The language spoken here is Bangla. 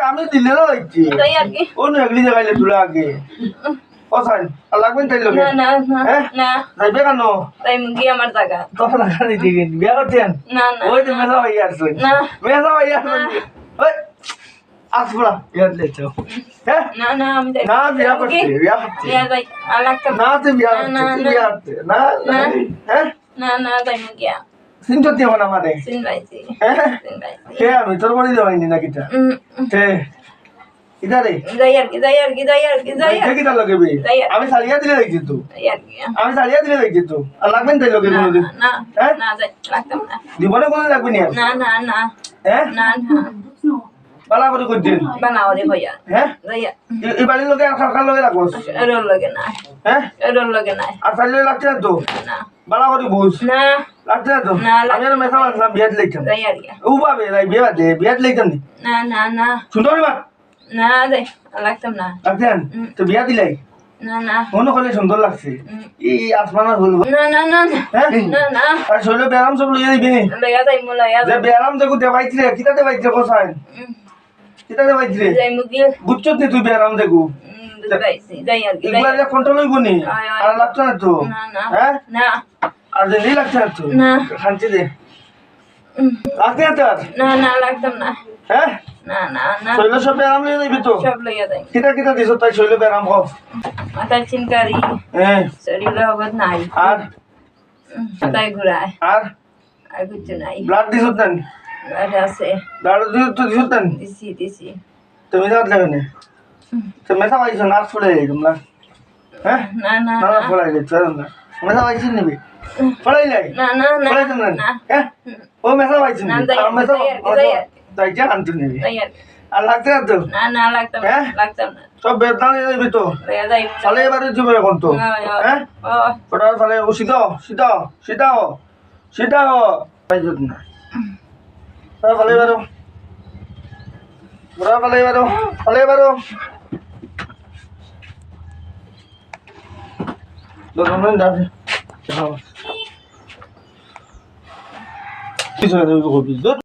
আমি দিলে না হইছি যাই আর কি অন্য একলি জায়গায় তুলে আগে কোথায় আর লাগবেন তাই লোকে না না না না যাইবে কেন তাই মুগি আমার জায়গা তখন খালি দিকে বিয়া করছেন না না ওই তো মেসা ভাই আসছেন না মেসা ভাই আসছেন ওই আসবো বিয়া দিলেছ হ্যাঁ না না আমি যাই না বিয়া করছে বিয়া করছে বিয়া যাই আর লাগতাম না তুই বিয়া করছে তুই বিয়া করছে না হ্যাঁ না না যাই মুগি সিনটো দিব না মানে সিন ভাইছি হ্যাঁ সিন ভাইছি কে আমি তোর বাড়ি যাইনি না কিটা তে ইদারে যাই আর কি যাই আর কি যাই আর কি যাই আর কিটা লাগবে আমি সালিয়া দিলে দেখছি তো আর কি আমি সালিয়া দিলে দেখছি তো আর লাগবেন তাই লোকে কোনদিন না হ্যাঁ না যাই লাগতাম না জীবনে কোনো লাগবে না না না না হ্যাঁ না না বালা করে করছেন বানাও রে ভাইয়া হ্যাঁ যাই এই বাড়ির লোকে আর খার লোকে লাগবো এরর লাগে না হ্যাঁ এরর লাগে না আর সালিয়া লাগছে না তো না বালা করে বুঝ না লাগছে না তো না, আমি আর মেসা লাগলাম বিয়াত লেখতাম যাই আর কি ও বাবে রাই বিয়াত লেখতাম নি না না না সুন্দর মা না যাই লাগতাম না লাগছেন তো বিয়া দিলাই না না মনে করলে সুন্দর লাগছে এই আসমানের ফুল না না না হ্যাঁ না না আর শৈল ব্যায়াম সব লইয়া দিবি লয়া যাই মো লয়া যে ব্যায়াম দেখো দেবাইছিলে কিতা দেবাইছিলে কোসাই কিতা দেবাইছিলে যাই মুগি বুঝছত নি তুই ব্যায়াম দেখো যাইছি যাই আর কি এগুলা যে কন্ট্রোল হইব নি আর লাগছে না তো না না হ্যাঁ না আর যে নেই লাগছে না তো না খানছি দে লাগছে না তোর না না লাগতাম না হ্যাঁ না না না শৈল সব ব্যায়াম লইয়া দিবি তো সব লইয়া যাই কিতা কিতা দিছ তাই শৈল ব্যায়াম হোক মাথার চিনকারি হ্যাঁ শরীরে অবদ নাই আর মাথায় ঘুরায় আর আর কিছু নাই ব্লাড দিছ না এটা আছে ব্লাড দিছ না দিছি দিছি তুমি যাওয়ার যাবে না তো মেসা পাইছো না ফুলে তোমরা হ্যাঁ না না না না ফুলাই লে চল না মেসা পাইছি নিবি ফুলাই লাই না না না ফুলাই তোমরা না হ্যাঁ ও মেসা পাইছি না, না যাই- আর মেসা যাই আর- তাই যা আনতে নিবি যাই আর আর লাগতে না তো না না লাগতাম না হ্যাঁ? লাগতাম না সব বেতন দিয়ে দিবি তো লইয়া যাই তাহলে এবারে যাবে এখন তো হ্যাঁ ও ওটা তাহলে ও সিধাও পাইছো না তাহলে এবারো বড় পালে এবারো দোকানে যাবে কিছু না